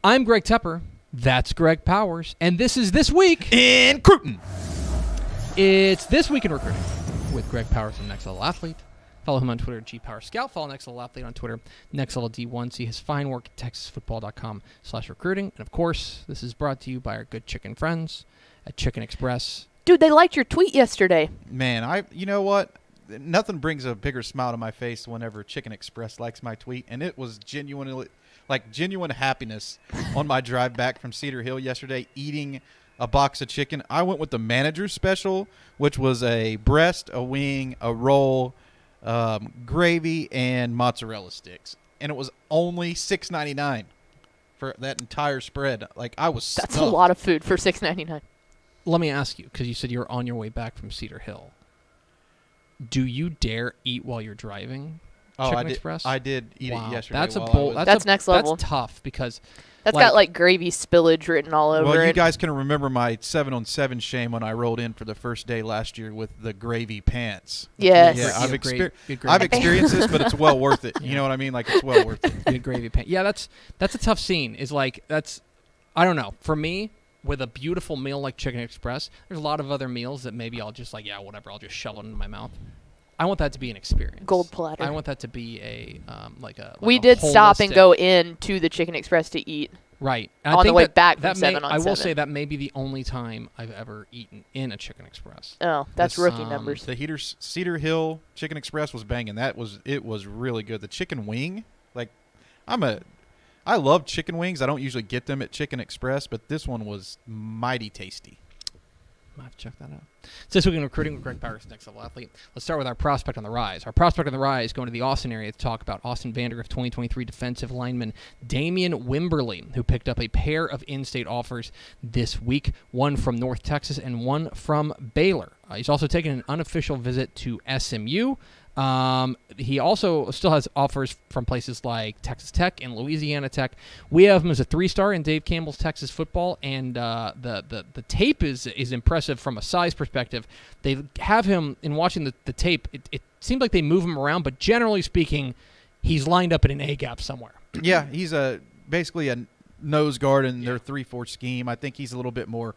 I'm Greg Tepper. That's Greg Powers. And this is This Week in Cruton. It's This Week in Recruiting with Greg Powers and Next Level Athlete. Follow him on Twitter, GPowerScout. Follow Next Level Athlete on Twitter, Next Level D1. See his fine work at TexasFootball.com/recruiting. And, of course, this is brought to you by our good chicken friends at Chicken Express. Dude, they liked your tweet yesterday. Man, you know what? Nothing brings a bigger smile to my face whenever Chicken Express likes my tweet, and it was genuine happiness on my drive back from Cedar Hill yesterday, eating a box of chicken. I went with the manager's special, which was a breast, a wing, a roll, gravy, and mozzarella sticks, and it was only $6.99 for that entire spread. That's stuffed. a lot of food for $6.99. Let me ask you, because you said you were on your way back from Cedar Hill. Do you dare eat while you're driving? Chicken Express? I did eat it yesterday. That's a bold. That's next level. That's tough because that's got gravy spillage written all over it. Well, you guys can remember my 7-on-7 shame when I rolled in for the first day last year with the gravy pants. Yes. Yeah, I've experienced this, but it's well worth it. You know what I mean? It's well worth it. Good gravy pants. Yeah, that's a tough scene. I don't know. For me, with a beautiful meal like Chicken Express, there's a lot of other meals that maybe I'll just whatever. I'll just shove it into my mouth. I want that to be an experience. Gold platter. I want that to be a we did stop and go in to the Chicken Express to eat. Right. On the way back from 7-on-7. I will say that may be the only time I've ever eaten in a Chicken Express. Oh, that's rookie numbers. The Cedar Hill Chicken Express was banging. It was really good. The chicken wing, I love chicken wings. I don't usually get them at Chicken Express, but this one was mighty tasty. I have to check that out. So this week in recruiting with Greg Powers, Next Level Athlete. Let's start with our prospect on the rise. Our prospect on the rise going to the Austin area to talk about Austin Vandergrift 2023 defensive lineman Damian Wimberly, who picked up a pair of in-state offers this week, one from North Texas and one from Baylor. He's also taken an unofficial visit to SMU. He also still has offers from places like Texas Tech and Louisiana Tech. We have him as a 3-star in Dave Campbell's Texas football, and the tape is impressive from a size perspective. They have him, in watching the tape, it seems like they move him around, but generally speaking, he's lined up in an A-gap somewhere. Yeah, he's basically a nose guard in their 3-4 scheme. I think he's a little bit more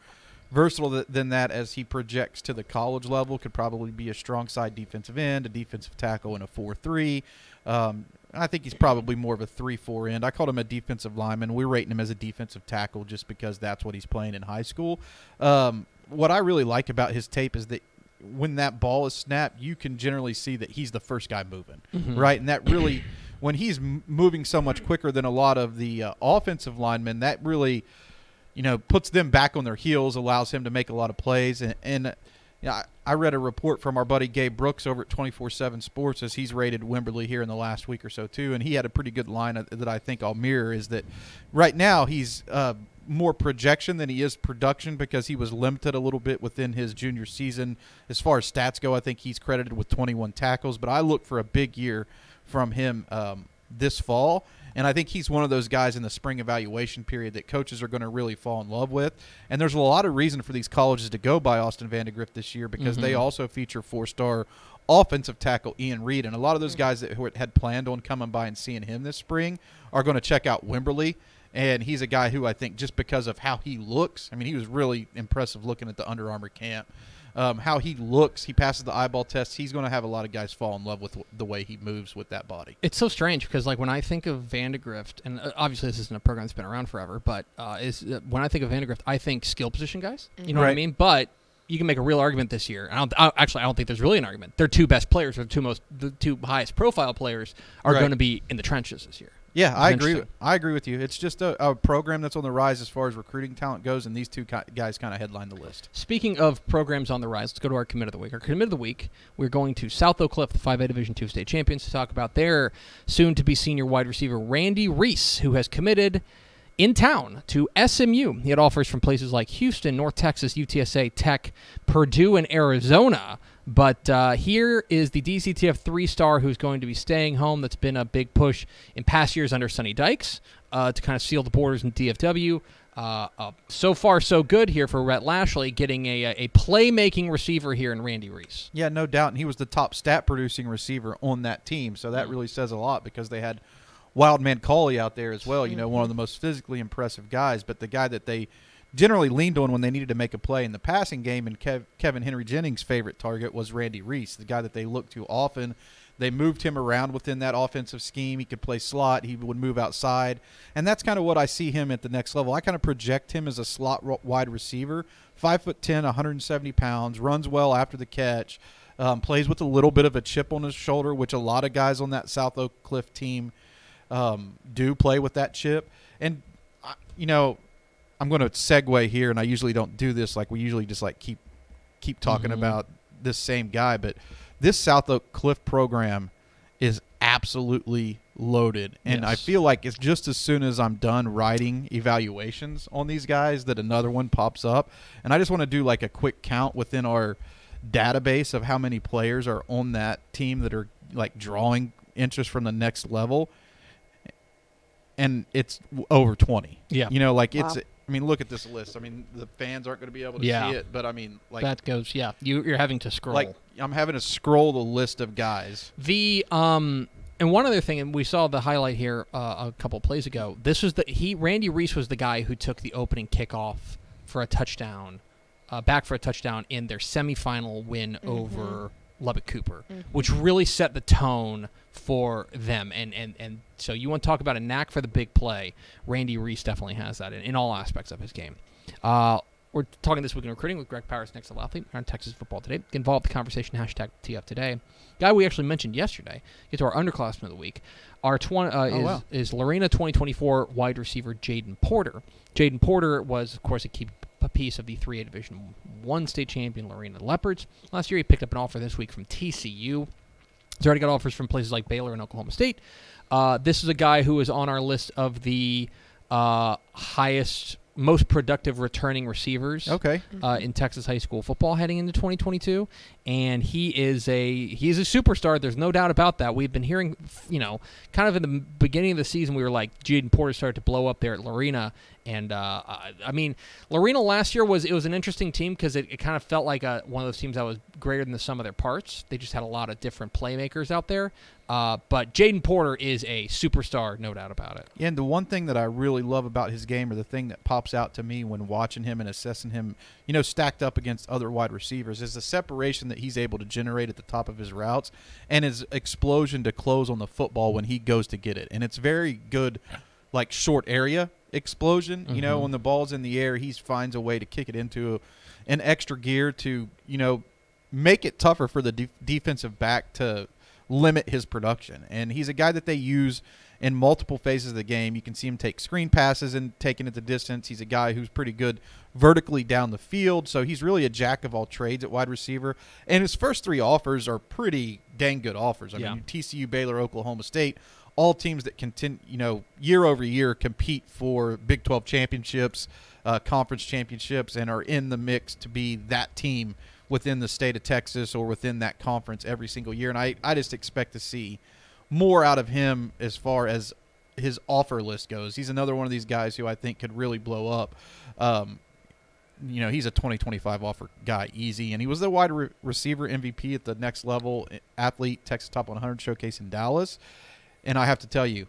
versatile than that as he projects to the college level. Could probably be a strong side defensive end, a defensive tackle, and a 4-3. I think he's probably more of a 3-4 end. I called him a defensive lineman. We're rating him as a defensive tackle just because that's what he's playing in high school. What I really like about his tape is that when that ball is snapped, you can generally see that he's the first guy moving, right? And that really, when he's moving so much quicker than a lot of the offensive linemen, that really – puts them back on their heels, allows him to make a lot of plays. And I read a report from our buddy Gabe Brooks over at 24/7 Sports as he's rated Wimberly here in the last week or so too, and he had a pretty good line that I think I'll mirror, is that right now he's more projection than he is production because he was limited a little bit within his junior season. As far as stats go, I think he's credited with 21 tackles, but I look for a big year from him this fall. And I think he's one of those guys in the spring evaluation period that coaches are going to really fall in love with. And there's a lot of reason for these colleges to go by Austin Vandergrift this year because they also feature 4-star offensive tackle Ian Reed. And a lot of those guys who had planned on coming by and seeing him this spring are going to check out Wimberly. And he's a guy who I think just because of how he looks, he was really impressive looking at the Under Armour camp. How he looks, he passes the eyeball test. He's going to have a lot of guys fall in love with the way he moves with that body. It's so strange because, when I think of Vandegrift, and obviously this isn't a program that's been around forever, but when I think of Vandegrift, I think skill position guys. You know what I mean? But you can make a real argument this year. I don't think there's really an argument. Their two best players, or the two highest profile players, are going to be in the trenches this year. Yeah, I agree with you. It's just a program that's on the rise as far as recruiting talent goes, and these two guys kind of headline the list. Speaking of programs on the rise, let's go to our commit of the week. Our commit of the week, we're going to South Oak Cliff, the 5A Division II state champions, to talk about their soon-to-be senior wide receiver, Randy Reese, who has committed in town to SMU. He had offers from places like Houston, North Texas, UTSA, Tech, Purdue, and Arizona. But here is the DCTF 3-star who's going to be staying home. That's been a big push in past years under Sonny Dykes to kind of seal the borders in DFW. So far, so good here for Rhett Lashley, getting a playmaking receiver here in Randy Reese. Yeah, no doubt. And he was the top stat-producing receiver on that team. So that really says a lot because they had Wildman Cauley out there as well. You know, one of the most physically impressive guys, but the guy that they generally leaned on when they needed to make a play in the passing game. And Kevin Henry Jennings' favorite target was Randy Reese, the guy that they looked to often. They moved him around within that offensive scheme. He could play slot. He would move outside. And that's kind of what I see him at the next level. I kind of project him as a slot wide receiver, 5'10", 170 pounds, runs well after the catch, plays with a little bit of a chip on his shoulder, which a lot of guys on that South Oak Cliff team do play with that chip. And, you know, I'm going to segue here, and I usually don't do this. Like, we usually just, like, keep talking about this same guy. But this South Oak Cliff program is absolutely loaded. And I feel like it's just as soon as I'm done writing evaluations on these guys that another one pops up. And I just want to do, like, a quick count within our database of how many players are on that team that are, like, drawing interest from the next level. And it's over 20. Yeah. You know, like, it's – I mean, look at this list. I mean, the fans aren't going to be able to see it, but I mean, like that goes. Yeah, you're having to scroll. Like I'm having to scroll the list of guys. And one other thing, and we saw the highlight here a couple of plays ago. This was Randy Reese was the guy who took the opening kickoff for a touchdown, back for a touchdown in their semifinal win over Lubbock Cooper, which really set the tone for them. And so you want to talk about a knack for the big play. Randy Reese definitely has that in all aspects of his game. We're talking this week in recruiting with Greg Powers, Next Level Athlete, on Texas Football Today. Get involved in the conversation, hashtag TF Today. Guy we actually mentioned yesterday. Get to our Underclassmen of the week. Our is Lorena 2024 wide receiver Jaden Porter. Jaden Porter was, of course, a piece of the 3A Division I state champion Lorena Leopards. Last year he picked up an offer this week from TCU. He's already got offers from places like Baylor and Oklahoma State. This is a guy who is on our list of the highest, most productive returning receivers in Texas high school football heading into 2022. And he is a superstar. There's no doubt about that. We've been hearing, kind of in the beginning of the season, we were like, Jaden Porter started to blow up there at Lorena. And, I mean, Lorena last year was an interesting team because it kind of felt like one of those teams that was greater than the sum of their parts. They just had a lot of different playmakers out there. But Jaden Porter is a superstar, no doubt about it. Yeah, and the one thing that I really love about his game, or the thing that pops out to me when watching him and assessing him, stacked up against other wide receivers, is the separation that he's able to generate at the top of his routes and his explosion to close on the football when he goes to get it. And it's very good, like, short area explosion. When the ball's in the air, he finds a way to kick it into an extra gear to, make it tougher for the defensive back to limit his production. And he's a guy that they use in multiple phases of the game. You can see him take screen passes and taking it the distance. He's a guy who's pretty good vertically down the field. So he's really a jack of all trades at wide receiver. And his first three offers are pretty dang good offers. I mean, TCU, Baylor, Oklahoma State, all teams that continue, year over year compete for Big 12 championships, conference championships, and are in the mix to be that team within the state of Texas or within that conference every single year. And I just expect to see more out of him as far as his offer list goes. He's another one of these guys who I think could really blow up. He's a 2025 offer guy, easy. And he was the wide receiver MVP at the Next Level Athlete Texas Top 100 Showcase in Dallas. And I have to tell you,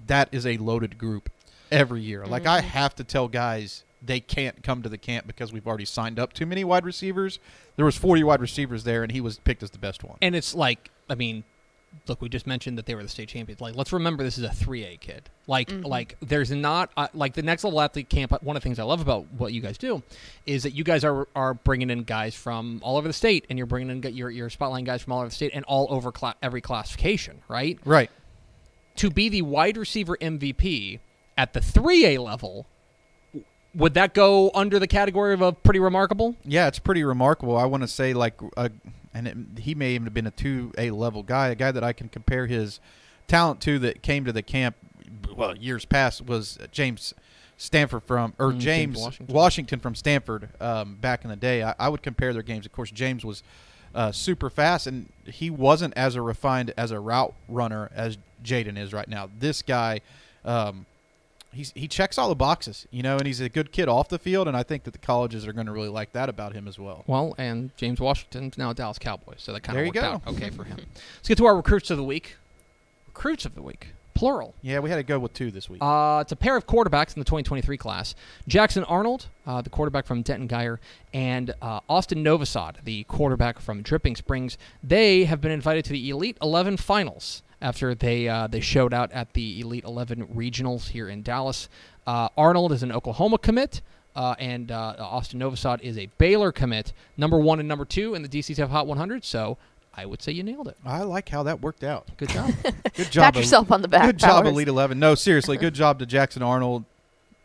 that is a loaded group every year. Like, I have to tell guys they can't come to the camp because we've already signed up too many wide receivers. There was 40 wide receivers there, and he was picked as the best one. And it's like, I mean, look, we just mentioned that they were the state champions. Like, let's remember this is a 3A kid. Like there's not like the Next Level Athlete camp. One of the things I love about what you guys do is that you guys are bringing in guys from all over the state, and you're bringing in your spotlight guys from all over the state and all over every classification, right? Right. To be the wide receiver MVP at the 3A level, would that go under the category of a pretty remarkable? Yeah, it's pretty remarkable. I want to say, like, he may even have been a 2A level guy, a guy that I can compare his talent to that came to the camp, years past, was James Stanford James Washington from Stanford back in the day. I would compare their games. Of course, James was super fast, and he wasn't as refined as a route runner as Jaden is right now. This guy, he checks all the boxes, and he's a good kid off the field, and I think that the colleges are going to really like that about him as well. Well, and James Washington's now a Dallas Cowboys, so that kind of worked out okay for him. Let's get to our recruits of the week. Recruits of the week. plural. Yeah, we had to go with 2 this week. It's a pair of quarterbacks in the 2023 class. Jackson Arnold, the quarterback from Denton Geyer, and Austin Novosad, the quarterback from Dripping Springs. They have been invited to the Elite 11 finals after they showed out at the Elite 11 regionals here in Dallas. Arnold is an Oklahoma commit, and Austin Novosad is a Baylor commit, number 1 and number 2 in the DCTF Hot 100. So I would say you nailed it. I like how that worked out. Good job. Good job. Pat yourself on the back. Good job, Powers. Elite 11. No, seriously, good job to Jackson Arnold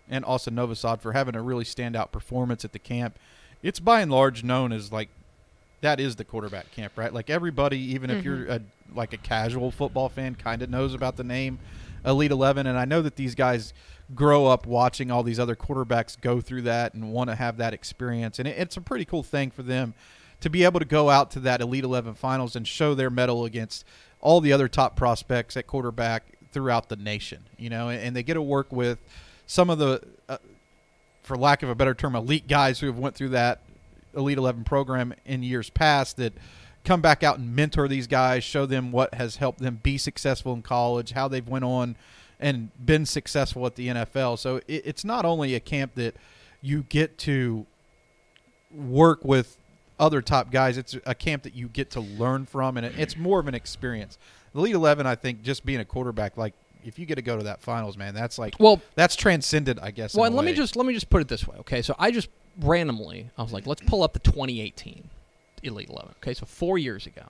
and Austin Novosad for having a really standout performance at the camp. It's by and large known as like that is the quarterback camp, right? Like everybody, even if you're like a casual football fan, kind of knows about the name Elite 11. And I know that these guys grow up watching all these other quarterbacks go through that and want to have that experience. And it's a pretty cool thing for them to be able to go out to that Elite 11 finals and show their mettle against all the other top prospects at quarterback throughout the nation, you know, and they get to work with some of the, for lack of a better term, elite guys who have went through that Elite 11 program in years past that come back out and mentor these guys, show them what has helped them be successful in college, how they've went on and been successful at the NFL. So it's not only a camp that you get to work with other top guys, it's a camp that you get to learn from, and it's more of an experience. The Elite 11, I think, just being a quarterback, like if you get to go to that finals, man, that's like that's transcended, I guess. Well, and let me just put it this way, okay? So I just randomly, I was like, let's pull up the 2018 Elite 11. Okay, so 4 years ago,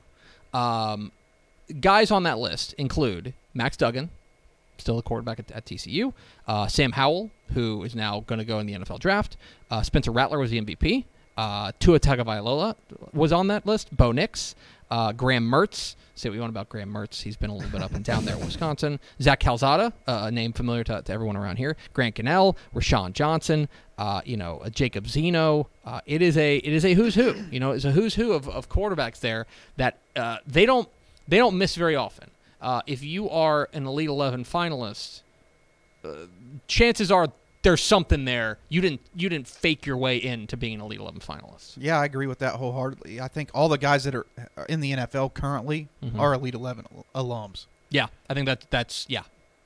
guys on that list include Max Duggan, still a quarterback at TCU, Sam Howell, who is now going to go in the NFL draft. Spencer Rattler was the MVP. Tua Tagovailoa was on that list. Bo Nix, Graham Mertz. Say what you want about Graham Mertz. He's been a little bit up and down there in Wisconsin. Zach Calzada, a name familiar to everyone around here. Grant Gunnell, Rashawn Johnson, Jacob Zeno. It is a who's who. You know, it's a who's who of quarterbacks there that they don't miss very often. If you are an Elite 11 finalist, chances are there's something there. You didn't fake your way into being an Elite 11 finalist. Yeah, I agree with that wholeheartedly. I think all the guys that are in the NFL currently are Elite 11 alums. Yeah, I think that's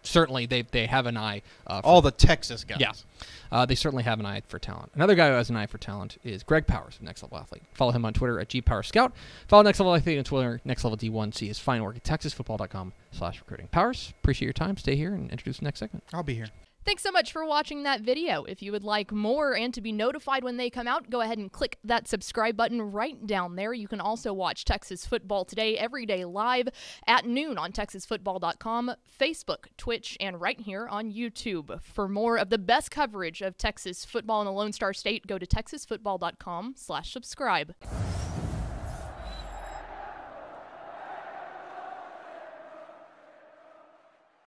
certainly they have an eye. For all the Texas guys. Yeah, they certainly have an eye for talent. Another guy who has an eye for talent is Greg Powers of Next Level Athlete. Follow him on Twitter at GPowerScout. Follow Next Level Athlete on Twitter, Next Level D1. See his fine work at TexasFootball.com/recruiting. Powers, appreciate your time. Stay here and introduce the next segment. I'll be here. Thanks so much for watching that video. If you would like more and to be notified when they come out, go ahead and click that subscribe button right down there. You can also watch Texas Football Today every day live at noon on TexasFootball.com, Facebook, Twitch, and right here on YouTube. For more of the best coverage of Texas football in the Lone Star State, go to TexasFootball.com/subscribe.